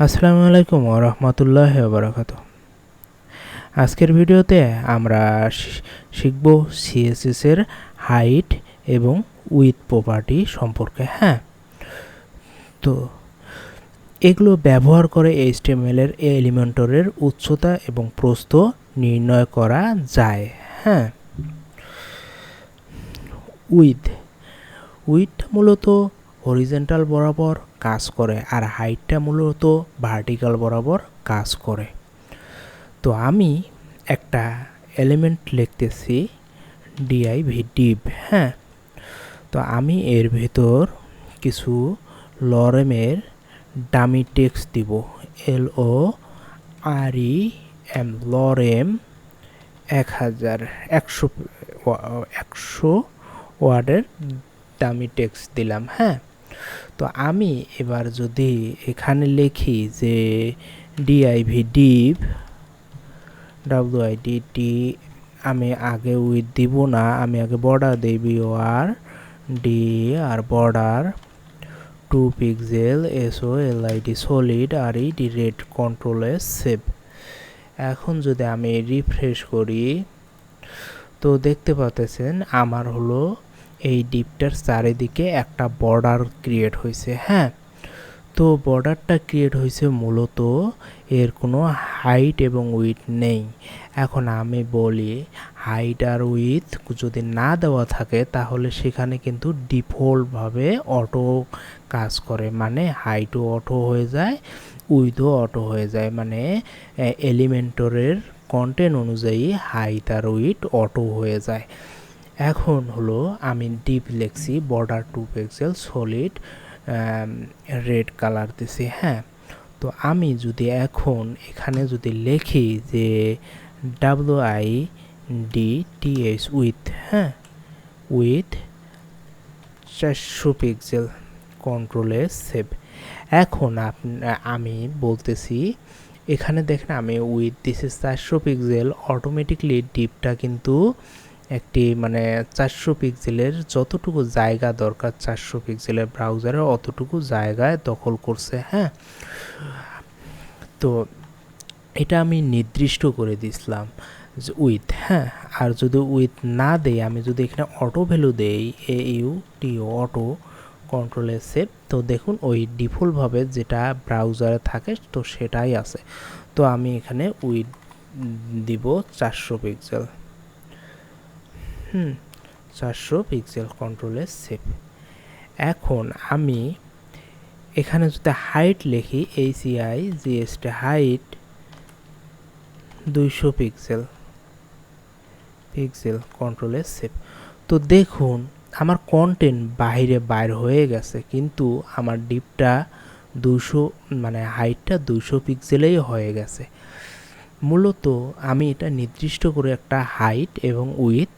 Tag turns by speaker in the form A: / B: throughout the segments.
A: আসসালামু আলাইকুম ওয়া রাহমাতুল্লাহি ওয়া বারাকাতুহু। আজকের ভিডিওতে আমরা শিখব সিএসএস এর হাইট এবং উইডথ প্রপার্টি সম্পর্কে। তো এগুলো ব্যবহার করে এইচটিএমএল এর এলিমেন্টরের উচ্চতা এবং প্রস্থ নির্ণয় করা যায়। উইডথ মূলত হরিজন্টাল বরাবর কাজ করে আর হাইটটা মূলত ভার্টিক্যাল বরাবর কাজ করে। তো আমি একটা এলিমেন্ট লিখতেছি div div। তো আমি এর ভেতর কিছু লরেমের ডামি টেক্সট দিব, LOREM লরেম 100 ওয়ার্ডের ডামি টেক্সট দিলাম। তো আমি এবার যদি এখানে লিখি যে div div WIDT, আমি আগে উইথ দিব না, আমি আগে বর্ডার দেই BORD আর border 2 pixel SOLID solid RED red control S save. এখন যদি আমি রিফ্রেশ করি তো দেখতে পাচ্ছেন আমার হলো এই ডিপটার চারিদিকে একটা বর্ডার ক্রিয়েট হয়েছে। তো বর্ডারটা ক্রিয়েট হয়েছে মূলত এর কোনো হাইট এবং উইথ নেই। এখন আমি বলি হাইট আর উইথ যদি না দেওয়া থাকে তাহলে সেখানে কিন্তু ডিফল্টভাবে অটো কাজ করে, মানে হাইটও অটো হয়ে যায়, উইথও অটো হয়ে যায়, মানে এলিমেন্টরের কন্টেন্ট অনুযায়ী হাইট আর উইথ অটো হয়ে যায়। এখন হলো আমি ডিপ লিখছি border 2 pixel solid red colour দিছি। তো আমি যদি এখন এখানে যদি লিখি যে WIDTH with with 400 pixel control S save. এখন আমি বলতেছি এখানে দেখেন আমি উইথ দিস 400 পিক্সেল, অটোমেটিকলি ডিপটা কিন্তু একটি মানে 400 পিক্সেলের যতটুকু জায়গা দরকার 400 পিক্সেলের ব্রাউজারে অতটুকু জায়গায় দখল করছে। তো এটা আমি নির্দিষ্ট করে দিছিলাম যে উইথ। আর যদি উইথ না দেই, আমি যদি এখানে অটো ভ্যালু দেই AUTO auto control S save, তো দেখুন ওই ডিফল্টভাবে যেটা ব্রাউজারে থাকে তো সেটাই আছে। তো আমি এখানে উইথ দিব 400 pixel 400 pixel control S save. এখন আমি এখানে যদি হাইট লিখি HEIGST height 200 pixel control S save. তো দেখুন আমার কন্টেন্ট বাইর হয়ে গেছে, কিন্তু আমার ডিপটা 200 মানে হাইটটা 200 পিক্সেলেই হয়ে গেছে। মূলত আমি এটা নির্দিষ্ট করে একটা হাইট এবং উইথ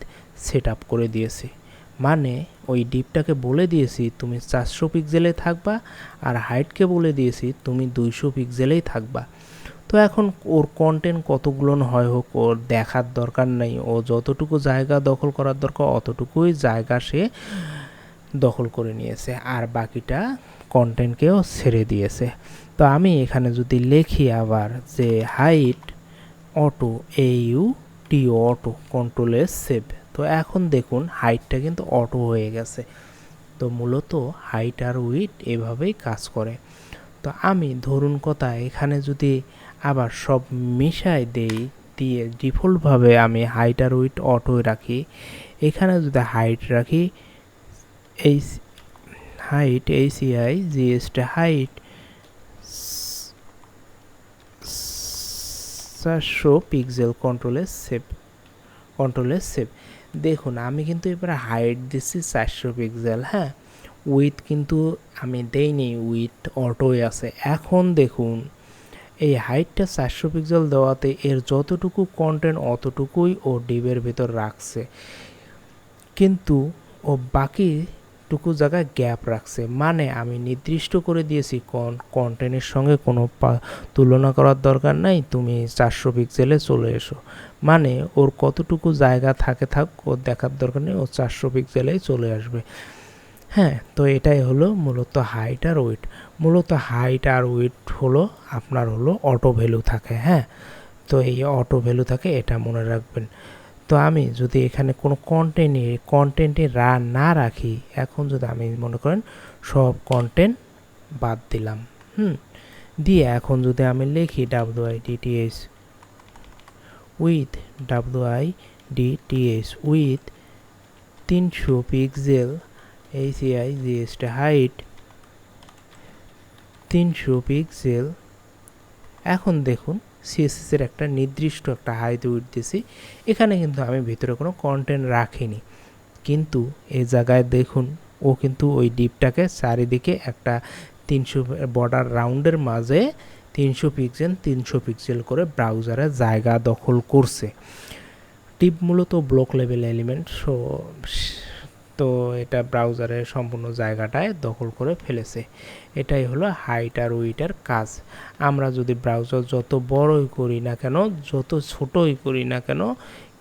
A: সেট আপ করে দিয়েছি, মানে ওই ডিপটাকে বলে দিয়েছি তুমি 400 পিক্সেলে থাকবা আর হাইটকে বলে দিয়েছি তুমি 200 পিক্সেলেই থাকবা। তো এখন ওর কন্টেন্ট কতগুলো হয় হোক ওর দেখার দরকার নেই, ও যতটুকু জায়গা দখল করার দরকার অতটুকুই জায়গা সে দখল করে নিয়েছে আর বাকিটা কন্টেন্টকেও ছেড়ে দিয়েছে। তো আমি এখানে যদি লিখি আবার যে height auto AUTO auto control S save, তো এখন দেখুন হাইটটা কিন্তু অটো হয়ে গেছে। তো মূলত হাইট আর উইথ এভাবেই কাজ করে। তো আমি ধরুন কথা এখানে যদি আবার সব মিশাই দেই, দিয়ে ডিফল্টভাবে আমি হাইট আর উইথ অটো রাখি, এখানে যদি হাইট রাখি HEIGST height 400 pixel control S save. দেখুন আমি কিন্তু এবার হাইট দিচ্ছি 400 পিক্সেল। উইথ কিন্তু আমি দেইনি, উইথ অটোই আছে। এখন দেখুন এই হাইটটা 400 পিক্সেল দেওয়াতে এর যতটুকু কন্টেন্ট অতটুকুই ও ডিবের ভেতর রাখছে, কিন্তু ও বাকিটুকু জায়গায় গ্যাপ রাখছে, মানে আমি নির্দিষ্ট করে দিয়েছি কন্টেন্টের সঙ্গে কোনো তুলনা করার দরকার নাই, তুমি 400 পিক্সেলে চলে এসো, মানে ওর কতটুকু জায়গা থাক ওর দেখার দরকার নেই, ও 400 পিক্সেলেই চলে আসবে। হ্যাঁ, তো এটাই হলো মূলত হাইট আর উইডথ। মূলত হাইট আর উইডথ হলো আপনার হলো অটো ভ্যালু থাকে। হ্যাঁ, তো এই অটো ভ্যালু থাকে, এটা মনে রাখবেন। তো আমি যদি এখানে কোনো কন্টেন্টে না রাখি, এখন যদি আমি মনে করেন সব কন্টেন্ট বাদ দিলাম, দিয়ে এখন যদি আমি লিখি WIDTH with WIDTH with 300 pixel ACI GST height 300 pixel. এখন দেখুন CSS এর একটা নির্দিষ্ট একটা হাইট উইডথ দিছি, এখানে কিন্তু আমি ভিতরে কোনো কন্টেন্ট রাখিনি, কিন্তু এই জায়গায় দেখুন ও কিন্তু ওই ডিপটাকে চারিদিকে একটা 300 বর্ডার রাউন্ডের মাঝে 300 পিক্সেল করে ব্রাউজারে জায়গা দখল করছে। ডিপ মূলত ব্লক লেভেল এলিমেন্ট, তো এটা ব্রাউজারের সম্পূর্ণ জায়গাটায় দখল করে ফেলেছে। এটাই হলো হাইট আর উইডথের কাজ। আমরা যদি ব্রাউজার যত বড়ই করি না কেন, যত ছোটই করি না কেন,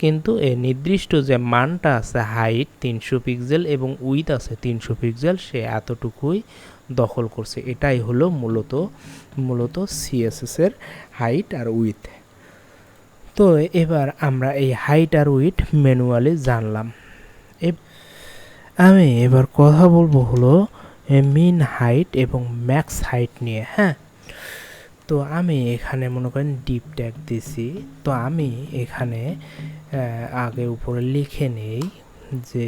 A: কিন্তু এই নির্দিষ্ট যে মানটা আছে হাইট 300 পিক্সেল এবং উইথ আছে 300 পিক্সেল, সে এতটুকুই দখল করছে। এটাই হলো মূলত CSS এর হাইট আর উইথ। তো এবার আমরা এই হাইট আর উইথ ম্যানুয়ালি জানলাম। আমি এবার কথা বলবো হলো মিন হাইট এবং ম্যাক্স হাইট নিয়ে। হ্যাঁ, তো আমি এখানে মনে করেন ডিপ ট্যাগ দিছি, তো আমি এখানে আগে উপরে লিখে নেই যে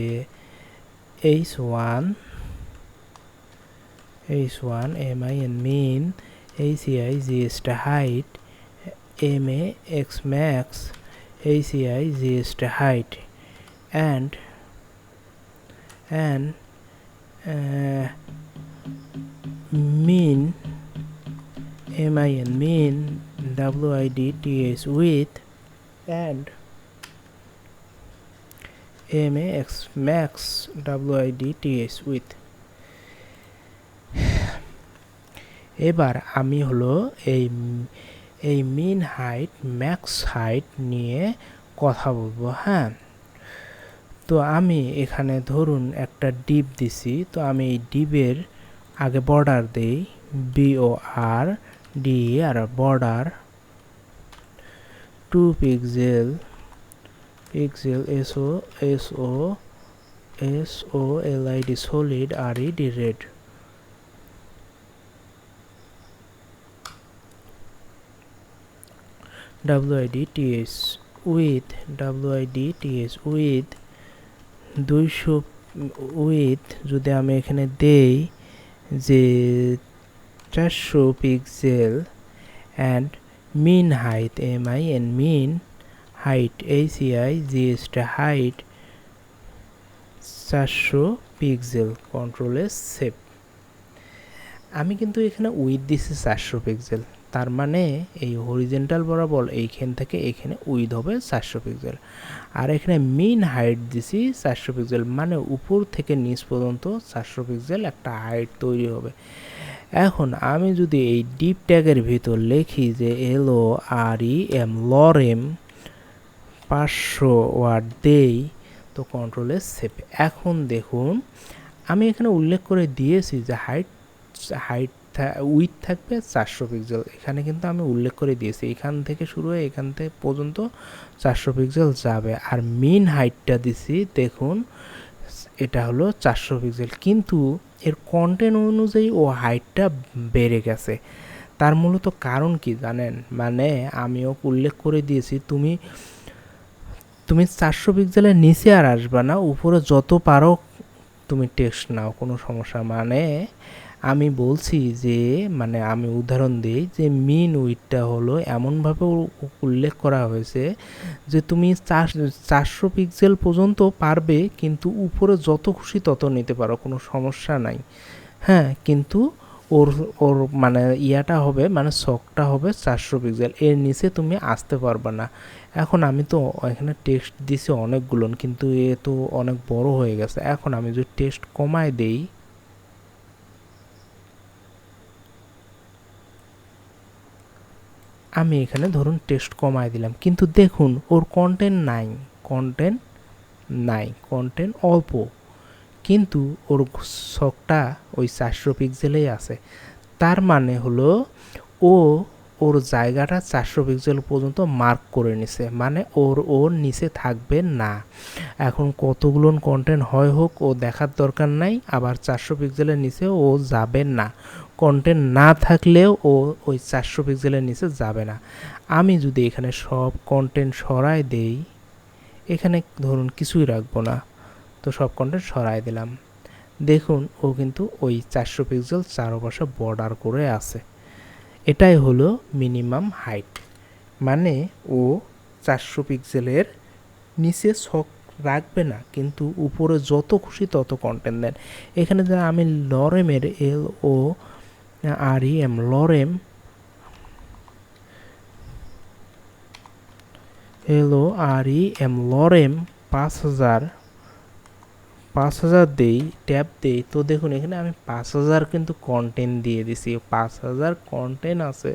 A: H1 MIN mean ACI GST height MA X max ACI GST height and mean MIN mean WIDTH width and MAX max WIDTH width। এবার আমি হলো এই মিন হাইট ম্যাক্স হাইট নিয়ে কথা বলবো। হ্যাঁ, তো আমি এখানে ধরুন একটা ডিপ দিছি, তো আমি এই ডিপের আগে বর্ডার দেই BORD আর border 2 pixel SOLID solid RED red। WIDTH with 200 with যদি আমি এখানে দেই যে 400 pixel and min height MIN min height ACI GST height 400 pixel, control S save. আমি কিন্তু এখানে উইথ দিছি 400 পিক্সেল, তার মানে এই হরিজেন্টাল বরাবর এইখান থেকে এখানে উইথ হবে 400 পিক্সেল, আর এখানে মিন হাইট দিছি 400 পিক্সেল, মানে উপর থেকে নিচ পর্যন্ত 400 পিক্সেল একটা হাইট তৈরি হবে। এখন আমি যদি এই ডিপ ট্যাগের ভিতর লিখি যে LOREM লরেম 500 ওয়ার্ড দেই, তো কন্ট্রোল এস সেভ। এখন দেখুন আমি এখানে উল্লেখ করে দিয়েছি যে হাইট উইথ থাকবে 400 পিক্সেল, এখানে কিন্তু আমি উল্লেখ করে দিয়েছি এখান থেকে শুরু হয়ে এখান থেকে পর্যন্ত 400 পিক্সেল যাবে। আর মিন হাইটটা দিছি দেখুন এটা হলো 400 পিক্সেল, কিন্তু এর কন্টেন্ট অনুযায়ী ও হাইটটা বেড়ে গেছে। তার মূলত কারণ কি জানেন, মানে আমিও উল্লেখ করে দিয়েছি তুমি 400 পিক্সেলের নিচে আর আসবা না, উপরে যত পারো তুমি টেক্সট নাও, কোনো সমস্যা। মানে আমি বলছি যে, মানে আমি উদাহরণ দিই যে মিন উইথটা হলো এমনভাবে উল্লেখ করা হয়েছে যে তুমি 400 পিক্সেল পর্যন্ত পারবে, কিন্তু উপরে যত খুশি তত নিতে পারো, কোনো সমস্যা নাই। হ্যাঁ, কিন্তু ওর মানে ইয়াটা হবে, মানে শকটা হবে 400 পিক্সেল, এর নিচে তুমি আসতে পারবে না। এখন আমি তো এখানে টেক্সট দিছি অনেকগুলো, কিন্তু এ তো অনেক বড় হয়ে গেছে। এখন আমি যদি টেক্সট কমায় দেই, আমি এখানে ধরুন টেক্সট কমায় দিলাম, কিন্তু দেখুন ওর কন্টেন্ট নাই, কন্টেন্ট অল্প, কিন্তু ওর ছকটা ওই 400 পিক্সেলেই আছে। তার মানে হলো ও ওর জায়গাটা 400 পিক্সেল পর্যন্ত মার্ক করে নিছে, মানে ওর নিচে থাকবে না। এখন কতগুলো কন্টেন্ট হয় হোক ও দেখার দরকার নাই, আবার 400 পিক্সেলের নিচে ও যাবে না। কন্টেন্ট না থাকলেও ও ওই 400 পিক্সেলের নিচে যাবে না। আমি যদি এখানে সব কন্টেন্ট সরাই দেই, এখানে ধরুন কিছুই রাখবো না, তো সব কন্টেন্ট সরাই দিলাম, দেখুন ও কিন্তু ওই 400 পিক্সেল চারপাশে বর্ডার করে আছে। এটাই হলো মিনিমাম হাইট, মানে ও 400 পিক্সেলের নিচে ছক রাখবে না, কিন্তু উপরে যত খুশি তত কন্টেন্ট দেন। এখানে যে আমি লরেমের LOREM লরেম 5000 দেই, ট্যাব দেই, তো দেখুন এখানে আমি 5000 কিন্তু কন্টেন্ট দিয়ে দিছি, 5000 কন্টেন্ট আছে,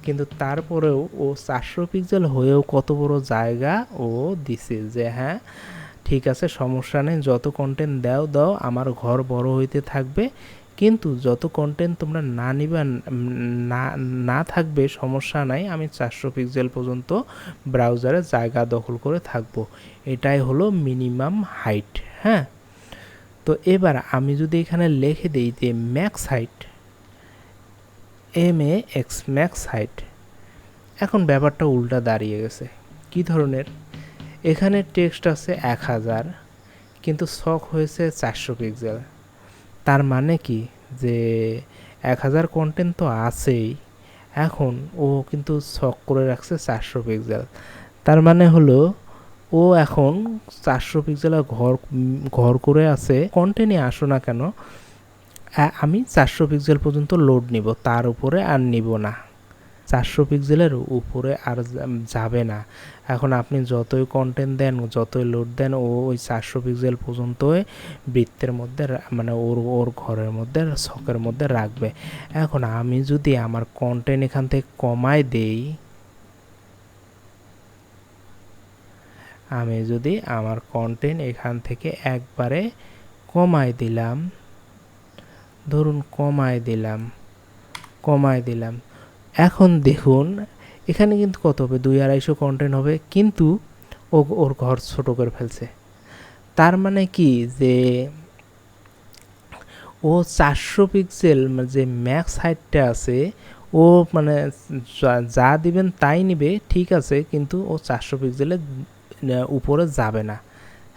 A: কিন্তু তারপরেও ও 400 পিক্সেল হয়েও কত বড় জায়গা ও দিছে যে হ্যাঁ ঠিক আছে, সমস্যা নেই, যত কন্টেন্ট দাও আমার ঘর বড় হইতে থাকবে, কিন্তু যত কন্টেন্ট তোমরা না নিবা না থাকবে সমস্যা নাই, আমি 400 পিক্সেল পর্যন্ত ব্রাউজারে জায়গা দখল করে থাকবো। এটাই হলো মিনিমাম হাইট। হ্যাঁ, তো এবার আমি যদি এখানে লিখে দিই যে max height, MAX max height, এখন ব্যাপারটা উল্টা দাঁড়িয়ে গেছে। কি ধরনের? এখানে টেক্সট আছে 1000, কিন্তু ছক হয়েছে 400 পিক্সেল। তার মানে কি যে 1000 কন্টেন্ট তো আছেই, এখন ও কিন্তু ছক করে রাখছে 400 পিক্সেল। তার মানে হলো ও এখন 400 পিক্সেলের ঘর করে আছে, কন্টেন্টই আসো না কেন আমি 400 পিক্সেল পর্যন্ত লোড নিব, তার উপরে আর নিব না, 400 পিক্সেলের উপরে আর যাবে না। এখন আপনি যতই কন্টেন্ট দেন, যতই লোড দেন, ও ওই 400 পিক্সেল পর্যন্তই বৃত্তের মধ্যে মানে ওর ঘরের মধ্যে ছকের মধ্যে রাখবে। এখন আমি যদি আমার কন্টেন্ট এখান থেকে কমাই দেই, আমি যদি আমার কন্টেন্ট এখান থেকে একবারে কমাই দিলাম, ধরুন কমাই দিলাম, এখন দেখুন এখানে কিন্তু কত হবে, 200-250 কন্টেন্ট হবে, কিন্তু ওর ঘর ছোট করে ফেলছে। তার মানে কি যে ও 400 পিক্সেল যে ম্যাক্স হাইটটা আছে, ও মানে যা দিবেন তাই নিবে, ঠিক আছে, কিন্তু ও 400 পিক্সেলের উপরে যাবে না।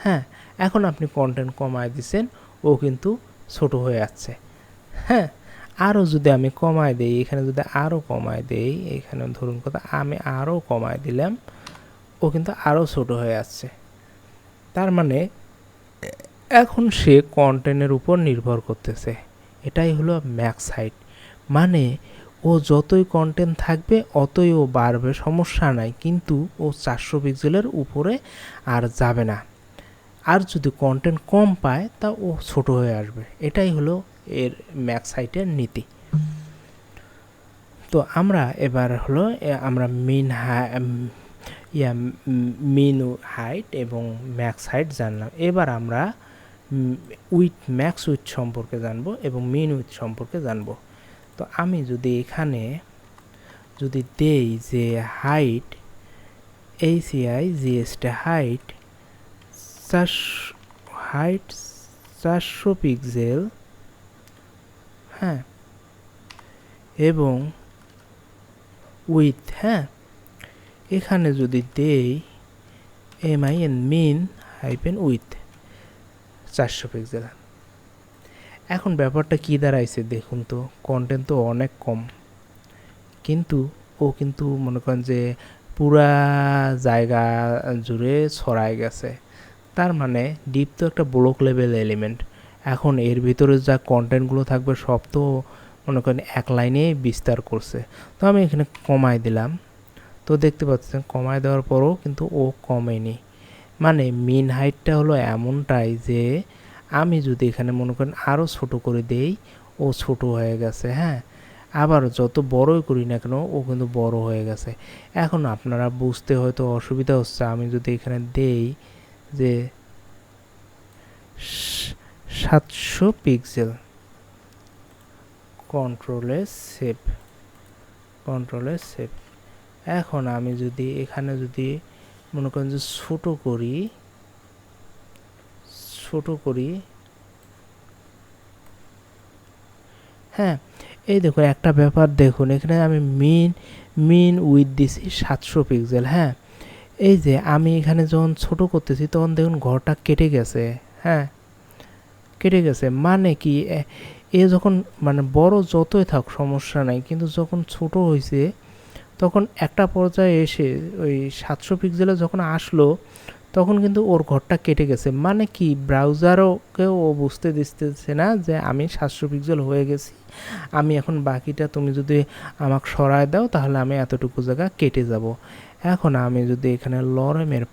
A: হ্যাঁ, এখন আপনি কন্টেন্ট কমায় দিচ্ছেন, ও কিন্তু ছোট হয়ে যাচ্ছে। হ্যাঁ, আরও যদি আমি কমায় দেই, এখানে যদি আরও কমায় দেই, এখানে ধরুন কথা আমি আরও কমায় দিলাম, ও কিন্তু আরও ছোট হয়ে যাচ্ছে। তার মানে এখন সে কন্টেন্টের উপর নির্ভর করতেছে। এটাই হলো ম্যাক্স হাইট, মানে ও যতই কন্টেন্ট থাকবে অতই ও বাড়বে, সমস্যা নাই, কিন্তু ও 400 পিক্সেলের উপরে আর যাবে না। আর যদি কন্টেন্ট কম পায় তা ও ছোট হয়ে আসবে। এটাই হলো এর ম্যাক্স হাইটের নীতি। তো আমরা এবার হলো আমরা মিন হাইট এবং ম্যাক্স হাইট জানলাম। এবার আমরা ম্যাক্স উইথ সম্পর্কে জানবো এবং মিন উইথ সম্পর্কে জানবো। তো আমি যদি এখানে যদি দেই যে হাইট HEIGST হাইট 400 পিক্সেল, হ্যাঁ, এবং উইথ, হ্যাঁ, এখানে যদি দেই মিন হাইপেন উইথ 400 পিক্সেল। এখন ব্যাপারটা কি দাঁড়াইছে দেখুন তো, কন্টেন্ট তো অনেক কম, কিন্তু ও কিন্তু মনে করেন যে পুরা জায়গা জুড়ে ছড়ায় গেছে। তার মানে ডিপ তো একটা ব্লক লেভেল এলিমেন্ট, এখন এর ভিতরে যা কন্টেন্টগুলো থাকবে সব তো মনে করেন এক লাইনে বিস্তার করছে। তো আমি এখানে কমাই দিলাম, তো দেখতে পাচ্ছেন কমাই দেওয়ার পরও কিন্তু ও কমেনি। মানে মিন হাইটটা হলো এমনটাই যে আমি যদি এখানে মনে করেন আরও ছোট করে দেই, ও ছোট হয়ে গেছে। হ্যাঁ, আবার যত বড়ই করি না কেন ও কিন্তু বড় হয়ে গেছে। এখন আপনারা বুঝতে হয়তো অসুবিধা হচ্ছে, আমি যদি এখানে দেই যে 700 পিক্সেল, কন্ট্রোলে সেভ, কন্ট্রোলে সেভ। এখন আমি যদি এখানে যদি মনে করেন যে ছোট করি, হ্যাঁ এই দেখুন একটা ব্যাপার দেখুন, এখানে আমি মিন উইথ দিছি 700 পিক্সেল। হ্যাঁ এই যে আমি এখানে যখন ছোট করতেছি তখন দেখুন ঘরটা কেটে গেছে। হ্যাঁ কেটে গেছে মানে কি, এ যখন মানে বড় যতই থাক সমস্যা নাই, কিন্তু যখন ছোট হয়েছে তখন একটা পর্যায়ে এসে ওই 700 পিক্সেলে যখন আসলো তখন কিন্তু ওর ঘরটা কেটে গেছে। মানে কি ব্রাউজারকেও ও বুঝতে দিতেছে না যে আমি 700 পিক্সেল হয়ে গেছি, আমি এখন বাকিটা তুমি যদি আমাকে সরায় দাও তাহলে আমি এতটুকু জায়গা কেটে যাব। এখন আমি যদি এখানে লরেমের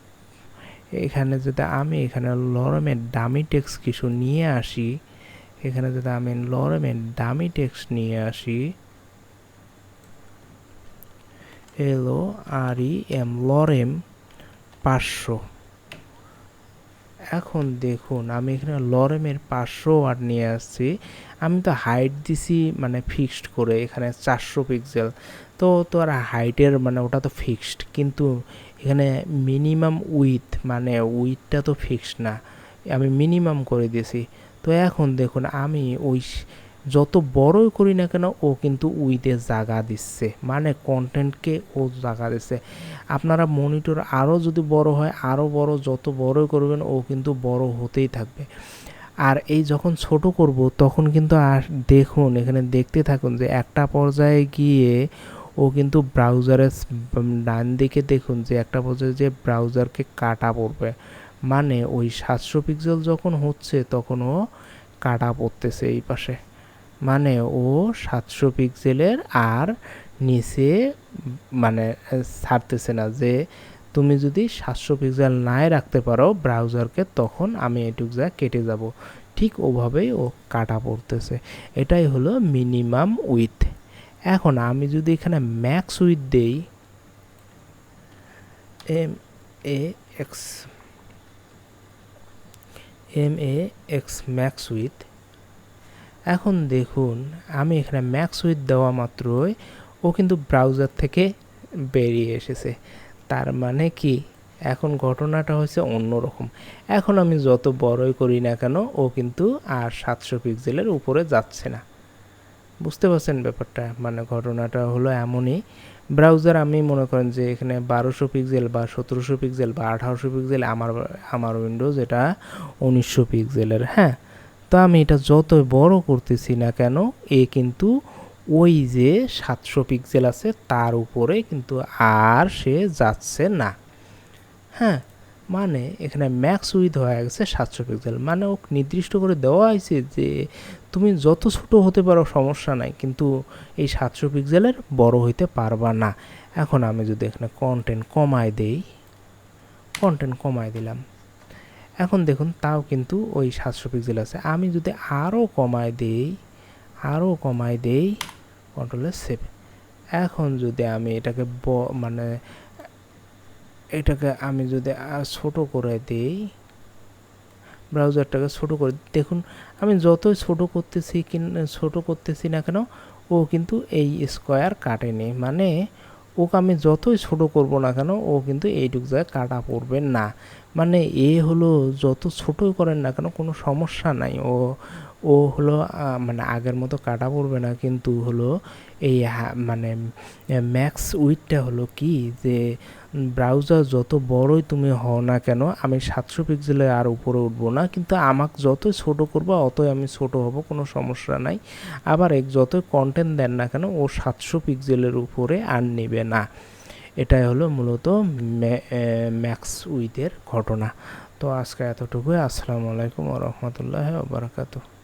A: লরেমের ডামি টেক্সট কিছু নিয়ে আসি, এখানে যদি আমি লরেমের ডামি টেক্সট নিয়ে আসি, LOREM লরেম 500। এখন দেখুন আমি এখানে লরেমের 500 ওয়ার্ড নিয়ে আসছি, আমি তো হাইট দিছি মানে ফিক্সড করে এখানে 400 পিক্সেল, তো আর হাইটের মানে ওটা তো ফিক্সড, কিন্তু এখানে মিনিমাম উইথ মানে উইথটা তো ফিক্সড না, আমি মিনিমাম করে দিয়েছি। তো এখন দেখুন আমি ওই যত বড়ই করি না কেন ও কিন্তু উইথে জায়গা দিচ্ছে, মানে কন্টেন্টকে ও জায়গা দিচ্ছে। আপনারা মনিটর আরও যদি বড় হয় আরও বড়, যত বড়ই করবেন ও কিন্তু বড় হতেই থাকবে। আর এই যখন ছোট করব তখন কিন্তু আর দেখুন এখানে দেখতে থাকুন যে একটা পর্যায়ে গিয়ে ও কিন্তু ব্রাউজারের ডান দিকে দেখুন যে একটা পর্যায়ে যে ব্রাউজারকে কাটা পড়বে, মানে ওই 700 পিক্সেল যখন হচ্ছে তখন ও কাটা পড়তেছে এই পাশে, মানে ও 700 পিক্সেলের আর নিচে মানে ছাড়তেছে না। যে তুমি যদি 700 পিক্সেল নাই রাখতে পারো ব্রাউজারকে তখন আমি এইটুক যা কেটে যাব, ঠিক ওভাবেই ও কাটা পড়তেছে। এটাই হলো মিনিমাম উইথ। এখন আমি যদি এখানে ম্যাক্স উইথ দেই, MAX ম্যাক্স উইথ, এখন দেখুন আমি এখানে ম্যাক্স উইথ দেওয়া মাত্রই ও কিন্তু ব্রাউজার থেকে বেরিয়ে এসেছে। তার মানে কি এখন ঘটনাটা হচ্ছে অন্যরকম। এখন আমি যত বড়ই করি না কেন ও কিন্তু আর 700 পিক্সেলের উপরে যাচ্ছে না। বুঝতে পারছেন ব্যাপারটা? মানে ঘটনাটা হলো এমনই, ব্রাউজার আমি মনে করেন যে এখানে 1200 পিক্সেল বা 1700 পিক্সেল বা 1800 পিক্সেল, আমার উইন্ডোজ এটা 1900 পিক্সেলের। হ্যাঁ তো আমি এটা যতই বড় করতেছি না কেন এ কিন্তু ওই যে 700 পিক্সেল আছে তার উপরে কিন্তু আর সে যাচ্ছে না। হ্যাঁ মানে এখানে ম্যাক্স উইথ হয়ে গেছে 700 পিক্সেল, মানে ও নির্দিষ্ট করে দেওয়া হয়েছে যে তুমি যত ছোট হতে পারো সমস্যা নাই, কিন্তু এই 700 পিক্সেলের বড় হইতে পারবা না। এখন আমি যদি এখানে কন্টেন্ট কমায় দিলাম, এখন দেখুন তাও কিন্তু ওই 700 পিক্সেল আছে। আমি যদি আরও কমায় দেই কন্ট্রোলে সেভ, এখন যদি আমি এটাকে মানে এটাকে আমি যদি ছোট করে দেই, ব্রাউজারটাকে ছোট করে দেখুন আমি যতই ছোট করতেছি না কেন ও কিন্তু এই স্কোয়ার কাটেনি, মানে ওকে আমি যতই ছোট করব না কেন ও কিন্তু এইটুক জায়গায় কাটা পড়বে না। মানে এ হলো যত ছোটই করেন না কেন কোনো সমস্যা নাই, ও হলো মানে আগের মতো কাটা পড়বে না, কিন্তু হলো এই মানে ম্যাক্স উইথটা হলো কি যে ব্রাউজার যত বড়ই তুমি হও না কেন আমি 700 পিক্সেলে আর উপরে উঠবো না, কিন্তু আমাকে যতই ছোট করবো অতই আমি ছোট হব, কোনো সমস্যা নাই। আবার যতই কন্টেন্ট দেন না কেন ও 700 পিক্সেলের উপরে আর নেবে না। এটাই হলো মূলত ম্যাক্স উইথের ঘটনা। তো আজকে এতটুকুই। আসসালামু আলাইকুম ওয়া রাহমাতুল্লাহি ওয়া বারাকাতুহু।